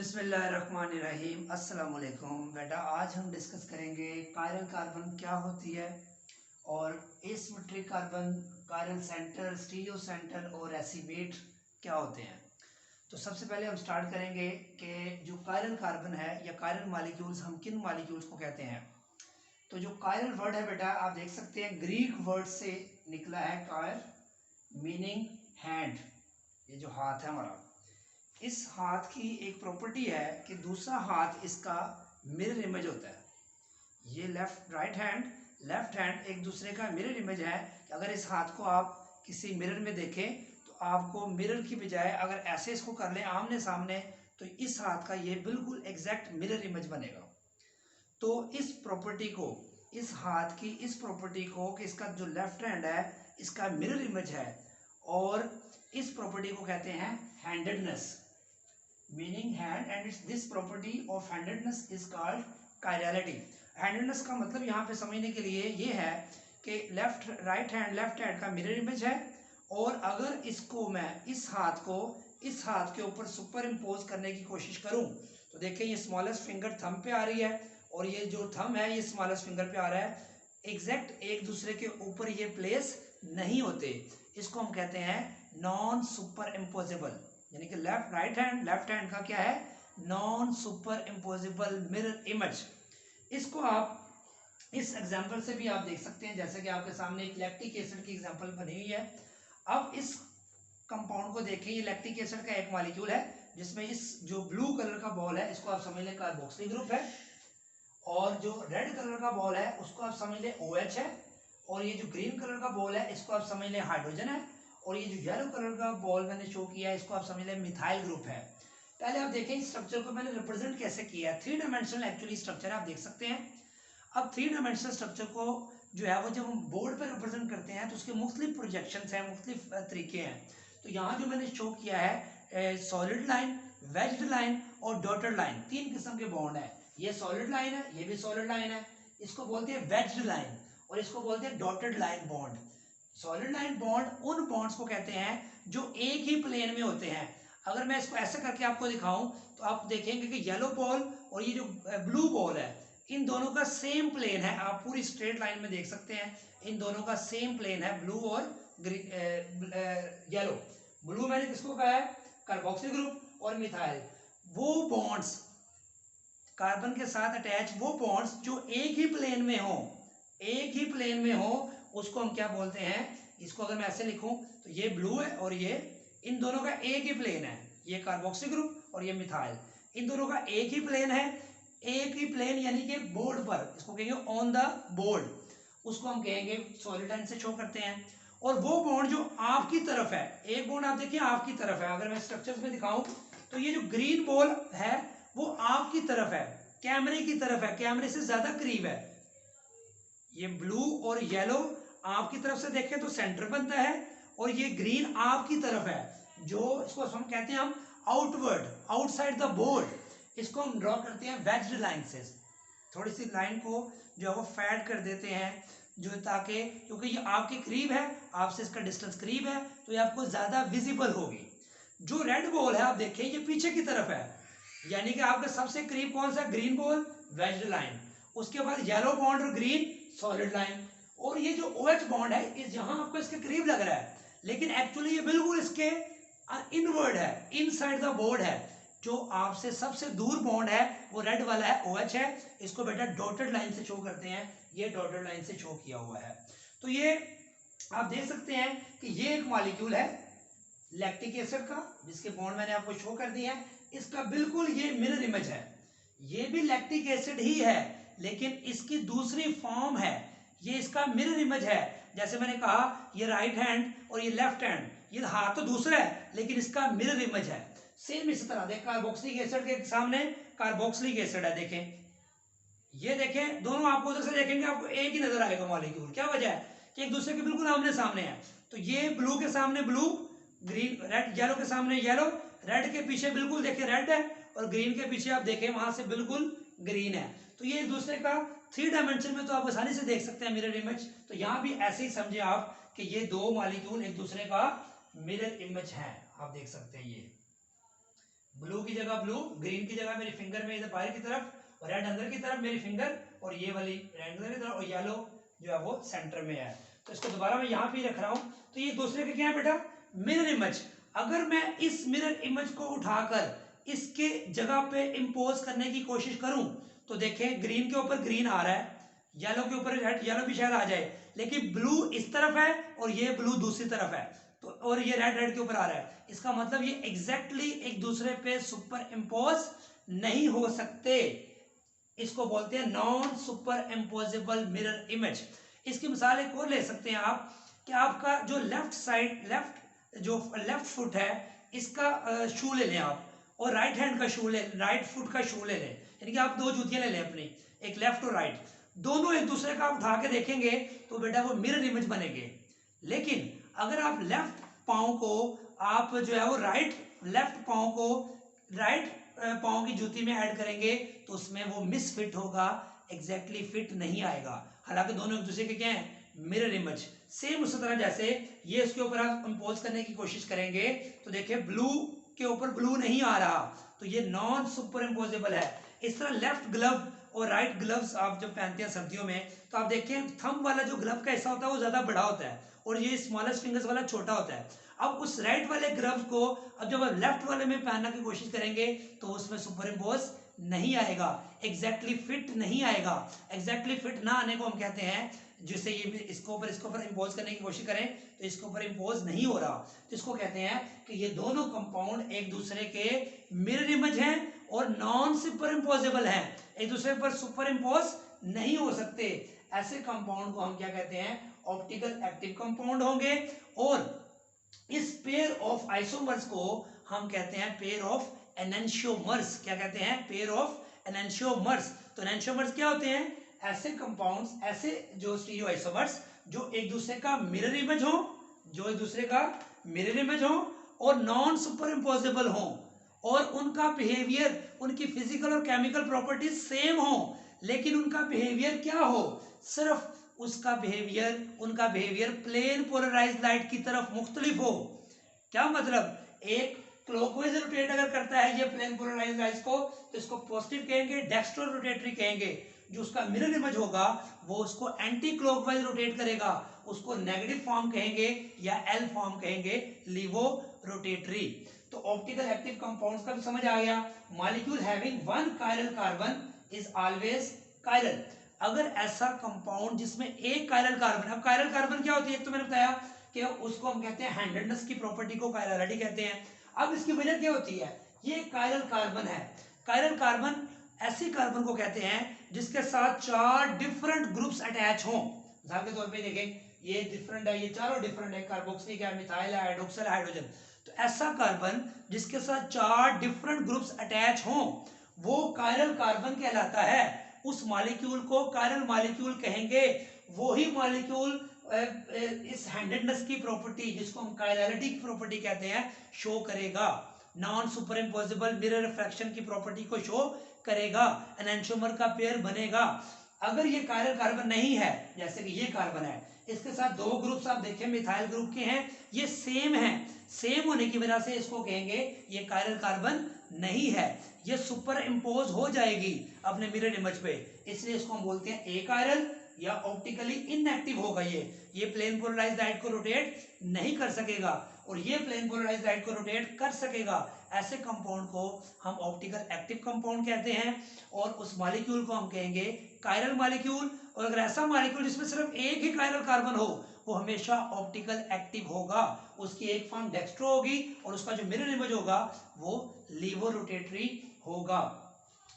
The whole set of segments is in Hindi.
बिस्मिल्लाहिर्रहमानिर्रहीम। अस्सलाम वालेकुम बेटा, आज हम डिस्कस करेंगे कायरल कार्बन क्या होती है और asymmetric carbon, chiral centre, stereo centre और एसिमेट क्या होते हैं। तो सबसे पहले हम स्टार्ट करेंगे कि जो कायरल कार्बन है या कायरल मालिक्यूल्स, हम किन मालिक्यूल्स को कहते हैं। तो जो कायरल वर्ड है बेटा, आप देख सकते हैं ग्रीक वर्ड से निकला है कायर, मीनिंग हैंड, ये जो हाथ है हमारा। इस हाथ की एक प्रॉपर्टी है कि दूसरा हाथ इसका मिरर इमेज होता है। ये लेफ्ट हैंड एक दूसरे का मिरर इमेज है कि अगर इस हाथ को आप किसी मिरर में देखें तो आपको मिरर की बजाय अगर ऐसे इसको कर लें आमने सामने तो इस हाथ का ये बिल्कुल एग्जैक्ट मिरर इमेज बनेगा। तो इस प्रॉपर्टी को, इस हाथ की इस प्रॉपर्टी को कि इसका जो लेफ्ट हैंड है इसका मिरर इमेज है, और इस प्रॉपर्टी को कहते हैं handedness, meaning hand, and it's this property of handedness is called chirality. Handedness का मतलब यहाँ पे समझने के लिए ये है कि लेफ्ट हैंड का मिरर इमेज है, और अगर इसको मैं इस हाथ के ऊपर सुपर इम्पोज करने की कोशिश करूं तो देखिए ये स्मॉलेस्ट फिंगर थंब पे आ रही है और ये जो थंब है ये स्मॉलेस्ट फिंगर पे आ रहा है। एग्जैक्ट एक दूसरे के ऊपर ये प्लेस नहीं होते, इसको हम कहते हैं नॉन सुपर इम्पोजेबल, यानी कि लेफ्ट हैंड का क्या है, non super imposable mirror image. इसको आप इस एग्जांपल से भी आप देख सकते हैं, जैसे कि आपके सामने एक लैक्टिक एसिड की एग्जांपल बनी हुई है। अब इस कंपाउंड को देखें, ये लैक्टिक एसिड का एक मॉलिक्यूल है जिसमें इस जो ब्लू कलर का बॉल है इसको आप समझ लें कार्बोक्सिलिक ग्रुप है, और जो रेड कलर का बॉल है उसको आप समझ लें OH है, और ये जो ग्रीन कलर का बॉल है इसको आप समझ लें हाइड्रोजन है, और ये जो येलो कलर का बॉल मैंने शो किया है इसको आप समझ लें मिथाइल ग्रुप है। पहले आप देखें इस स्ट्रक्चर को मैंने रिप्रेजेंट कैसे किया है। 3 डायमेंशनल एक्चुअली स्ट्रक्चर आप देख सकते हैं। अब 3 डायमेंशनल स्ट्रक्चर को जो है वो जब हम बोर्ड पर रिप्रेजेंट करते हैं तो उसके मुख्तलिफ प्रोजेक्शंस हैं, मुख्तलिफ तरीके हैं। तो यहाँ जो मैंने शो किया है सॉलिड लाइन, वेज्ड लाइन और डॉटेड लाइन, 3 किस्म के बॉन्ड है। ये सॉलिड लाइन है, ये भी सॉलिड लाइन है, इसको बोलते हैं वेज्ड लाइन, और इसको बोलते हैं dotted line bond. Solid line bond उन बॉन्ड्स को कहते हैं जो एक ही प्लेन में होते हैं। अगर मैं इसको ऐसे करके आपको दिखाऊं तो आप देखेंगे कि येलो बॉल और ये जो ब्लू बॉल है इन दोनों का सेम प्लेन है, आप पूरी स्ट्रेट लाइन में देख सकते हैं इन दोनों का सेम प्लेन है, ब्लू और येलो। ब्लू मैंने किसको कहा है, कार्बोक्सिल ग्रुप, और मिथाइल। वो बॉन्ड्स कार्बन के साथ अटैच, वो बॉन्ड्स जो एक ही प्लेन में हो, एक ही प्लेन में हो, उसको हम क्या बोलते हैं। इसको अगर मैं ऐसे लिखूं तो ये ब्लू है और ये, इन दोनों का एक ही प्लेन है, ये कार्बोक्सिल ग्रुप और ये मिथाइल, इन दोनों का एक ही प्लेन है। एक ही प्लेन यानी कि बोर्ड पर, इसको कहेंगे ऑन द बोर्ड, उसको हम कहेंगे सॉलिड लाइन से शो करते हैं। और वो बॉन्ड जो आपकी तरफ है, एक बॉन्ड आप देखिए आपकी तरफ है, अगर मैं स्ट्रक्चर्स में दिखाऊं तो ये जो ग्रीन बॉल है वो आपकी तरफ है, कैमरे की तरफ है, कैमरे से ज्यादा करीब है। ये ब्लू और येलो आपकी तरफ से देखें तो सेंटर बनता है, और ये ग्रीन आपकी तरफ है, जो इसको हम कहते हैं हम आउटवर्ड, आउटसाइड द बोर्ड, इसको हम ड्रॉ करते हैं वेज्ड लाइन से। थोड़ी सी लाइन को जो है वो फैड कर देते हैं, जो ताकि, क्योंकि ये आपके करीब है, आपसे इसका डिस्टेंस करीब है तो ये आपको ज्यादा विजिबल होगी। जो रेड बॉल है आप देखें ये पीछे की तरफ है, यानी कि आपका सबसे करीब कौन सा, ग्रीन बॉल, वेज्ड लाइन, उसके बाद येलो बॉन्ड और ग्रीन, सॉलिड लाइन, और ये जो OH बॉन्ड है इस जहां आपको इसके करीब लग रहा है लेकिन एक्चुअली ये बिल्कुल इसके इनवर्ड है, इनसाइड द बोर्ड है। जो आपसे सबसे दूर बॉन्ड है वो रेड वाला है, OH है, इसको बेटा डॉटेड लाइन से शो करते हैं, ये डॉटेड लाइन से शो किया हुआ है। तो ये आप देख सकते हैं कि ये एक मॉलिक्यूल है लैक्टिक एसिड का जिसके बॉन्ड मैंने आपको शो कर दिया है, इसका बिल्कुल ये मिरर इमेज है। ये भी लैक्टिक एसिड ही है लेकिन इसकी दूसरी फॉर्म है, ये इसका मिरर इमेज है। जैसे मैंने कहा ये राइट हैंड और ये लेफ्ट हैंड, ये हाथ तो दूसरा है लेकिन इसका मिरर इमेज है। सेम इसी तरह देख, कार्बोक्सिलिक एसिड के सामने कार्बोक्सिलिक एसिड है, देखें ये देखें, दोनों आपको उधर से देखेंगे आपको एक ही नजर आएगा मॉलिक्यूल। क्या वजह है कि एक दूसरे के बिल्कुल आमने सामने है। तो ये ब्लू के सामने ब्लू, ग्रीन, रेड, येलो के सामने येलो, रेड के पीछे बिल्कुल देखिए रेड है, और ग्रीन के पीछे आप देखें वहां से बिल्कुल ग्रीन है। तो ये एक दूसरे का 3 डायमेंशन में तो आप आसानी से देख सकते हैं मिरर इमेज। तो यहाँ भी ऐसे ही समझे आप कि ये दो मॉलिक्यूल एक दूसरे का मिरर इमेज है, आप देख सकते हैं ये। ब्लू की जगह ब्लू, ग्रीन की जगह मेरी फिंगर में इधर बाहर की तरफ, और रेड अंदर की तरफ मेरी फिंगर, और ये वाली रेड अंदर की तरफ, और येलो जो है वो सेंटर में है। तो इसको दोबारा मैं यहाँ पे रख रहा हूँ। तो ये दूसरे के क्या है बेटा, मिरर इमेज। अगर मैं इस मिरर इमेज को उठाकर इसके जगह पे इंपोज करने की कोशिश करूं, तो देखें ग्रीन के ऊपर ग्रीन आ रहा है, येलो के ऊपर रेड, येलो भी शायद आ जाए, लेकिन ब्लू इस तरफ है और ये ब्लू दूसरी तरफ है, तो और ये रेड रेड के ऊपर आ रहा है। इसका मतलब ये एग्जैक्टली एक दूसरे पे सुपर इम्पोज नहीं हो सकते। इसको बोलते हैं non super imposable mirror image. इसकी मिसाल एक और ले सकते हैं आप, कि आपका जो लेफ्ट साइड, जो लेफ्ट फुट है, इसका शू ले लें आप, और राइट हैंड का शू ले, राइट फुट का शू ले लें, यानी कि आप दो जूतियां ले लें अपनी, एक लेफ्ट और राइट, दोनों एक दूसरे का उठा के देखेंगे तो बेटा वो मिरर इमेज बनेंगे। लेकिन अगर आप लेफ्ट पांव को, आप जो है वो लेफ्ट पांव को राइट पांव की जूती में ऐड करेंगे तो उसमें वो मिसफिट होगा, एग्जैक्टली फिट नहीं आएगा। हालांकि दोनों एक दूसरे के क्या है, मिरर इमेज। सेम उसी तरह जैसे ये इसके ऊपर आप इंपोज करने की कोशिश करेंगे तो देखिए ब्लू के ऊपर ब्लू नहीं आ रहा, तो ये नॉन सुपर इम्पोजेबल है। इस तरह लेफ्ट ग्लव और राइट ग्लव्स आप जब पहनते हैं सर्दियों में, तो आप देखें थंब वाला जो ग्लव का हिस्सा होता है वो ज्यादा बड़ा होता है और ये स्मॉलेस्ट फिंगर्स वाला छोटा होता है। अब उस राइट वाले ग्लव्स को अब जब आप लेफ्ट वाले में पहनने की कोशिश करेंगे तो उसमें सुपर इम्पोज नहीं आएगा, एग्जैक्टली फिट नहीं आएगा। एग्जैक्टली फिट ना आने को हम कहते हैं, जिससे ये इसको ऊपर इंपोज करने की कोशिश करें तो इसके ऊपर इंपोज नहीं हो रहा, तो इसको कहते हैं कि ये दोनों कंपाउंड एक दूसरे के मिरर इमेज हैं और नॉन सुपर इम्पोजेबल हैं, एक दूसरे पर सुपर इम्पोज नहीं हो सकते। ऐसे कंपाउंड को हम क्या कहते हैं, ऑप्टिकल एक्टिव कंपाउंड होंगे। और इस पेयर ऑफ आइसोमर्स को हम कहते हैं पेयर ऑफ एनेंशियोमर्स। क्या कहते हैं, पेयर ऑफ एनेंशियोमर्स। तो एनेंशियोमर्स क्या होते हैं, ऐसे कंपाउंड्स, ऐसे जो स्टीरियो आइसोमर्स जो एक दूसरे का मिरर इमेज हो, जो एक दूसरे का मिरर इमेज हो और नॉन सुपर इम्पोजेबल हो, और उनका बिहेवियर, उनकी फिजिकल और केमिकल प्रॉपर्टीज सेम हो, लेकिन उनका बिहेवियर क्या हो, सिर्फ उसका बिहेवियर, उनका बिहेवियर प्लेन पोलराइज्ड लाइट की तरफ मुख्तलिफ हो। क्या मतलब, एक क्लॉकवाइज रोटेट अगर करता है ये प्लेन पोलराइज्ड लाइट को, तो इसको पॉजिटिव कहेंगे, डेक्स्ट्रो रोटेटरी कहेंगे। जो उसका मिरर इमेज होगा वो उसको एंटी क्लॉकवाइज रोटेट करेगा, उसको नेगेटिव फॉर्म कहेंगे या एल फॉर्म कहेंगे, लीवो रोटेटरी। तो ऑप्टिकल एक्टिव कंपाउंड्स का भी समझ आ गया। Molecule having one chiral carbon is always chiral. अगर ऐसा कंपाउंड जिसमें एक कायरल कार्बन, अब कायरल कार्बन क्या होती है, एक तो मैंने बताया कि उसको हम कहते हैं हैंडेडनेस की प्रॉपर्टी को कायरलिटी कहते हैं। अब इसकी वजह क्या होती है, ये कायरल कार्बन है। कायरल कार्बन ऐसी कार्बन को कहते हैं जिसके साथ 4 डिफरेंट ग्रुप्स अटैच हों। मिसाल के तौर पे देखें, ये डिफरेंट है, ये चारों डिफरेंट है, कार्बोक्सिलिक है, मिथाइल है, हाइड्रोक्सिल, हाइड्रोजन। तो ऐसा कार्बन जिसके साथ 4 डिफरेंट ग्रुप्स अटैच हों वो कायरल कार्बन कहलाता है। उस मॉलिक्यूल को कायरल मॉलिक्यूल कहेंगे। वही मॉलिक्यूल इस हैंडेडनेस की प्रॉपर्टी, जिसको हम कायरलिटी की प्रॉपर्टी कहते हैं, शो करेगा। Non super imposable mirror refraction की प्रॉपर्टी को शो करेगा, एनेंशियोमर का पेयर बनेगा। अगर ये कायरल कार्बन नहीं है, जैसे कि ये कार्बन है, इसके साथ 2 ग्रुप्स आप देखें मिथाइल ग्रुप के हैं, ये सेम है, सेम होने की वजह से इसको कहेंगे ये कायरल कार्बन नहीं है, ये सुपर इम्पोज हो जाएगी अपने मिरर इमेज पे, इसलिए इसको हम बोलते हैं ए कायरल या ऑप्टिकली इनएक्टिव होगा। ये प्लेन पोलराइज्ड लाइट को रोटेट नहीं कर सकेगा और ये प्लेन पोलराइज्ड लाइट को रोटेट कर सकेगा। ऐसे कंपाउंड को हम ऑप्टिकल एक्टिव कंपाउंड कहते हैं और उस मॉलिक्यूल को हम कहेंगे कायरल मॉलिक्यूल। और अगर ऐसा मॉलिक्यूल जिसमें सिर्फ एक ही कायरल कार्बन हो वो हमेशा ऑप्टिकल एक्टिव होगा, उसकी एक फॉर्म डेक्स्ट्रो होगी और उसका जो मिरर इमेज होगा वो लीवो रोटेटरी होगा।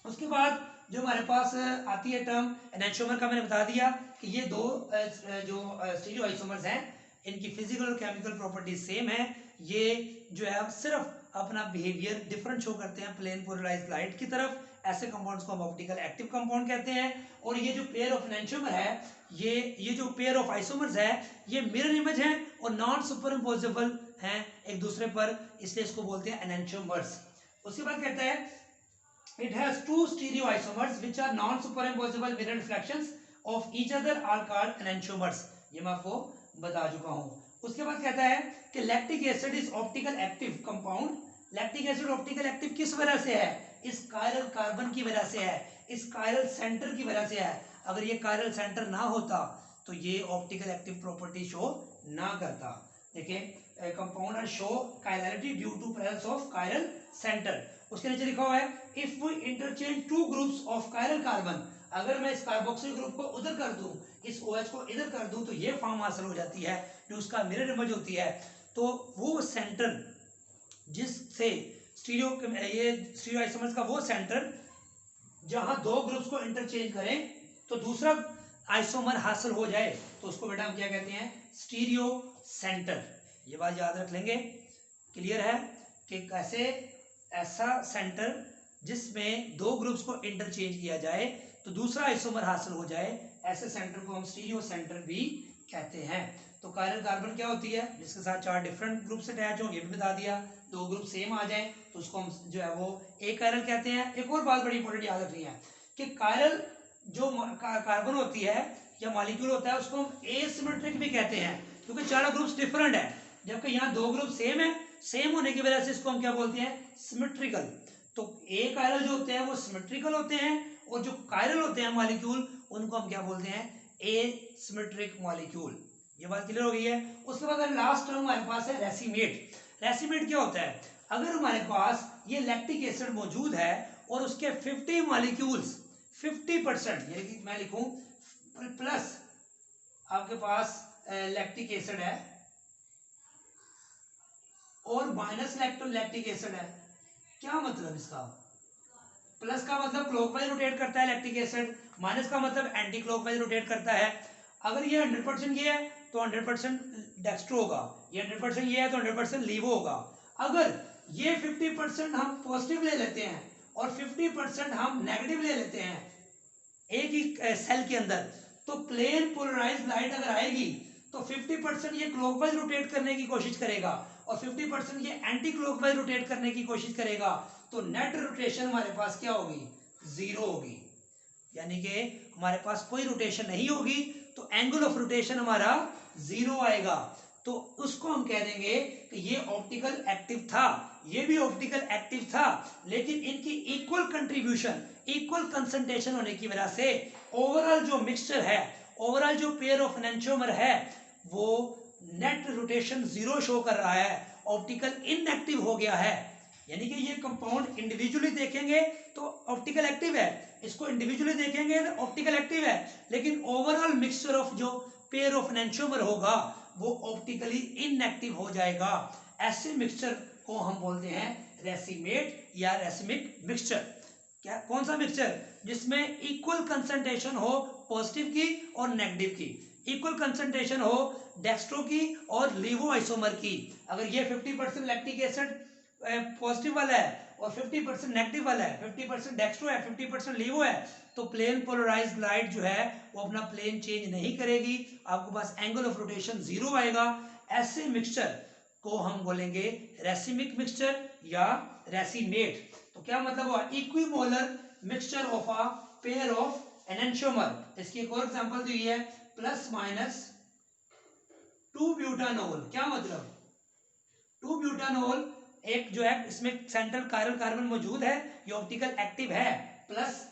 उसके बाद जो हमारे पास आती है टर्म एनेंशियोमर का, मैंने बता दिया कि ये दो जो स्टीरियो आइसोमर्स हैं इनकी फिजिकल और केमिकल प्रॉपर्टीज सेम है। ये जो है सिर्फ अपना बिहेवियर डिफरेंट शो करते हैं प्लेन पोलराइज्ड लाइट की तरफ। ऐसे कंपाउंड्स को हम ऑप्टिकल एक्टिव कंपाउंड कहते हैं। और ये जो पेयर ऑफ एनेंशियोमर है, ये जो पेयर ऑफ आइसोमर्स है, ये मिरर इमेज है और नॉन सुपर इम्पोजेबल हैं एक दूसरे पर, इसलिए इसको बोलते हैं एनेंशियोमर्स। उसके बाद कहता है it has 2 stereoisomers which are non-superimposable mirror reflections of each other are called enantiomers। ये मैं आपको बता चुका हूँ। उसके बाद कहता है कि lactic acid is optical active compound lactic acid optical active किस वजह से है? इस कायरल कार्बन की वजह से है, इस कायरल सेंटर की वजह से है। अगर ये कायरल सेंटर ना होता तो ये ऑप्टिकल एक्टिव प्रॉपर्टी शो ना करता। देखिए compound are show chirality due to presence of chiral centre. उसके नीचे लिखा हुआ है if we interchange two groups of chiral carbon, अगर मैं इस कार्बोक्सिल ग्रुप को उधर कर दूं, इस OH को इधर कर दूं, तो ये फॉर्म हासिल हो जाती है जो उसका मिरर इमेज होती है। तो वो सेंटर जिससे स्टीरियो ये स्टीरियो आइसोमर्स का वो सेंटर जहां दो ग्रुप्स को इंटरचेंज करें तो दूसरा आइसोमर हासिल हो जाए, तो उसको बेटा हम क्या कहते हैं? Stereo centre. ये बात याद रख लेंगे। क्लियर है कि कैसे ऐसा सेंटर जिसमें दो ग्रुप्स को इंटरचेंज किया जाए तो दूसरा आइसोमर हासिल हो जाए, ऐसे सेंटर को हम स्टीरियो सेंटर भी कहते हैं। तो कायरल कार्बन क्या होती है? जिसके साथ चार डिफरेंट ग्रुप्स अटैच हों, ये भी बता दिया। दो ग्रुप सेम आ जाए तो उसको हम जो है वो एक कायरल कहते हैं। एक और बात बड़ी इंपॉर्टेंट याद रखनी है कि कायरल जो कार्बन होती है या मॉलिक्यूल होता है उसको हम एसिमेट्रिक भी कहते हैं, क्योंकि चारों ग्रुप्स डिफरेंट है, जबकि यहाँ दो ग्रुप सेम है। सेम होने की वजह से इसको हम क्या बोलते हैं? सिमेट्रिकल। तो ए कायरल जो होते हैं वो सिमेट्रिकल होते हैं, और जो कायरल होते हैं मॉलिक्यूल उनको हम क्या बोलते हैं? Asymmetric molecule. ये बात क्लियर हो गई है। उसके बाद लास्ट टर्म हमारे पास है रेसिमेट। रेसिमेट क्या होता है? अगर हमारे पास ये लैक्टिक एसिड मौजूद है और उसके 50 मॉलिक्यूल्स 50%, यानी कि मैं लिखूं प्लस आपके पास लैक्टिक एसिड है और माइनस लैक्टिक एसिड है। क्या मतलब इसका? प्लस का मतलब क्लॉकवाइज रोटेट करता है लैक्टिक एसिड, माइनस का मतलब एंटी क्लॉकवाइज रोटेट करता है। अगर ये 100% ये है तो 100% डेक्स्ट्रो होगा, ये 100% ये है तो 100% लीवो होगा। अगर ये 50% हम पॉजिटिव ले लेते हैं और 50% हम नेगेटिव ले लेते हैं एक ही सेल के अंदर, तो प्लेन पोलराइज्ड लाइट अगर आएगी तो 50% ये क्लॉकवाइज रोटेट करने की कोशिश करेगा और 50% ये एंटी क्लॉकवाइज रोटेट करने की कोशिश करेगा। तो नेट रोटेशन हमारे पास क्या होगी? जीरो होगी, यानी कि हमारे पास कोई रोटेशन नहीं होगी, तो एंगल ऑफ रोटेशन हमारा जीरो आएगा। तो उसको हम कह देंगे कि ये ऑप्टिकल एक्टिव था, ये भी ऑप्टिकल एक्टिव था, लेकिन इनकी इक्वल कंट्रीब्यूशन, इक्वल कंसंट्रेशन होने की वजह से ओवरऑल जो मिक्सचर है, ओवरऑल जो पेयर ऑफ एनेंटियोमर है, वो नेट रोटेशन जीरो शो कर रहा है, ऑप्टिकल इनएक्टिव हो गया है। यानी कि ये कंपाउंड इंडिविजुअली देखेंगे तो ऑप्टिकल एक्टिव है, इसको इंडिविजुअली देखेंगे तो ऑप्टिकल एक्टिव है, लेकिन ओवरऑल मिक्सचर ऑफ जो पेयर ऑफ एनेंटियोमर होगा वो ऑप्टिकली इनएक्टिव हो जाएगा। ऐसे मिक्सचर को हम बोलते हैं रेसिमेट या रेसिमिक मिक्सचर। क्या कौन सा मिक्सचर? जिसमें इक्वल कंसंट्रेशन हो पॉजिटिव की और नेगेटिव की, इक्वल कंसंट्रेशन हो डेक्स्ट्रो की और लीवो आइसोमर की। अगर ये 50% लैक्टिक एसिड पॉजिटिव वाला है और 50% नेगेटिव वाला है, 50% डेक्स्ट्रो है 50% लीवो है, तो प्लेन पोलराइज्ड लाइट जो है वो अपना प्लेन चेंज नहीं करेगी, आपके पास एंगल ऑफ रोटेशन जीरो आएगा। ऐसे मिक्सचर को हम बोलेंगे रेसिमिक मिक्सचर या रेसिमेट। तो क्या मतलब हुआ? Equimolar mixture of a pair of enantiomer. इसकी एक और एग्जांपल दी है प्लस माइनस 2 ब्यूटानोल। क्या मतलब? 2 ब्यूटानोल एक जो है इसमें सेंट्रल कायरल कार्बन मौजूद है, ये ऑप्टिकल एक्टिव है, प्लस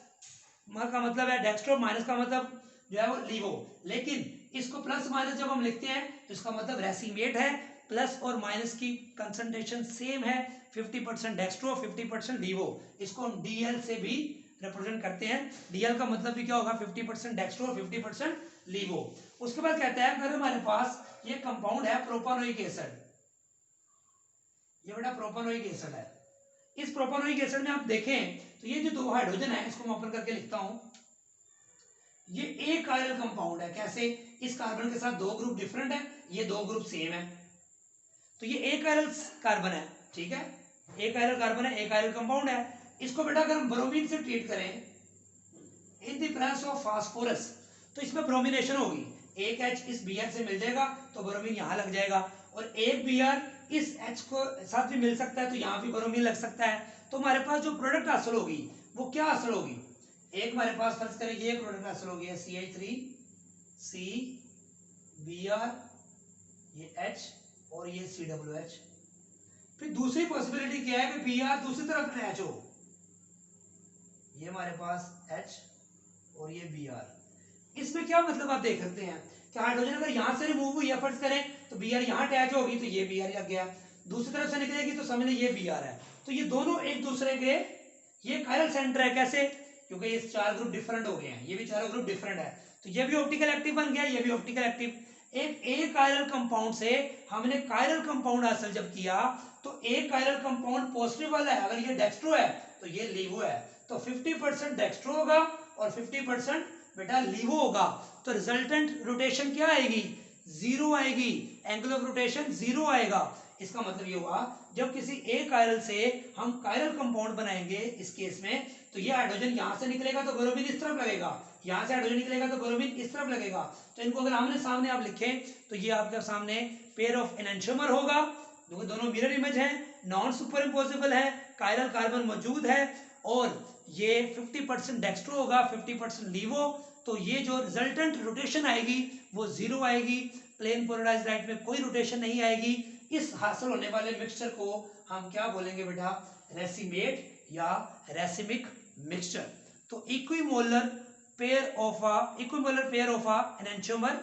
का मतलब है डेक्स्ट्रो, माइनस का मतलब जो है वो लीवो। लेकिन इसको प्लस माइनस जब हम लिखते हैं तो इसका मतलब रेसिमेट है, प्लस और माइनस की कंसंट्रेशन सेम है, 50% डेक्स्ट्रो 50% लीवो। इसको हम डीएल से भी रिप्रेजेंट करते हैं। डीएल का मतलब भी क्या होगा? 50% डेक्स्ट्रो 50% लीवो। उसके बाद कहता है अगर हमारे पास ये कंपाउंड है प्रोपानोइक एसिड, ये बेटा प्रोपानोइक एसिड है, इस प्रोपानोइक एसिड में आप देखें तो ये जो दो हाइड्रोजन है इसको मैं ओपन करके लिखता हूं, ये एक कायरल कंपाउंड है। कैसे? इस कार्बन के साथ दो ग्रुप डिफरेंट है, ये दो ग्रुप सेम है, तो ये एक कायरल कार्बन है, ठीक है, एक कायरल कार्बन है, एक कायरल कंपाउंड है। इसको बेटा अगर हम ब्रोमीन से ट्रीट करें in the presence of phosphorus, तो इसमें ब्रोमिनेशन होगी, एक H इस Br से मिल जाएगा तो ब्रोमीन यहां लग जाएगा, और एक Br इस H को साथ भी मिल सकता है तो यहां भी ब्रोमीन लग सकता है। तो हमारे पास जो प्रोडक्ट हासिल होगी वो क्या हासिल होगी? एक हमारे पास फर्ज करें ये प्रोडक्ट हासिल होगी CH3 C Br, ये H और ये COOH। फिर दूसरी पॉसिबिलिटी क्या है कि बी आर दूसरी तरफ अटैच हो, ये हमारे पास H और ये बी आर। इसमें क्या मतलब आप देख सकते हैं कि हाइड्रोजन अगर यहां से रिमूव हुई एफर्ट्स करें तो बी आर यहां अटैच होगी तो ये बी आर लग गया, दूसरी तरफ से निकलेगी तो समझ लें ये बी आर है। तो ये दोनों एक दूसरे के, ये कायरल सेंटर है, कैसे, क्योंकि ये चार ग्रुप डिफरेंट हो गए हैं, ये भी चारों ग्रुप डिफरेंट है, तो ये भी ऑप्टिकल एक्टिव बन गया, ये भी ऑप्टिकल एक्टिव। एक कायरल कंपाउंड से हमने कायरल कंपाउंड हासिल जब किया तो एक कायरल कंपाउंड पॉजिटिव वाला है, अगर ये डेक्स्ट्रो है तो ये लीवो है, तो 50% डेक्स्ट्रो होगा और 50% बेटा लीवो होगा, तो रिजल्टेंट रोटेशन क्या आएगी, जीरो आएगी, एंगल ऑफ रोटेशन जीरो आएगा। इसका मतलब ये हुआ जब किसी एक कायरल से हम कायरल कंपाउंड बनाएंगे इस केस में, तो ये हाइड्रोजन यहां से निकलेगा तो ब्रोमीन इस तरफ लगेगा, यहां से हाइड्रोजन निकलेगा तो ब्रोमीन इस तरफ लगेगा, तो इनको अगर आमने सामने आप लिखें तो ये आपके सामने पेयर ऑफ एनेंटियोमर होगा, क्योंकि दोनों मिरर इमेज हैं, नॉन सुपर इम्पोजिबल है, कायरल कार्बन मौजूद है, और ये 50% डेक्स्ट्रो होगा, 50% लीवो, तो ये जो रिजल्टेंट रोटेशन आएगी वो जीरो आएगी, प्लेन पोलराइज्ड लाइट में कोई रोटेशन नहीं आएगी। इस हासिल होने वाले मिक्सचर को हम क्या बोलेंगे बेटा, रेसिमेट या रेसिमिक मिक्सचर। तो equimolar pair of a enantiomer,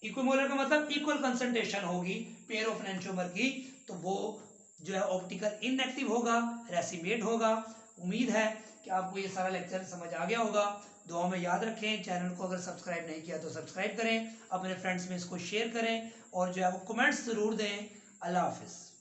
equimolar का मतलब इक्वल कंसंट्रेशन होगी पेयर ऑफ एनेंटियोमर की, तो वो जो है ऑप्टिकल इनएक्टिव होगा, रेसिमेट होगा। उम्मीद है कि आपको ये सारा लेक्चर समझ आ गया होगा। दुआ में याद रखें, चैनल को अगर सब्सक्राइब नहीं किया तो सब्सक्राइब करें, अपने फ्रेंड्स में इसको शेयर करें, और जो है वो कमेंट्स ज़रूर दें। अल्लाह हाफिज़।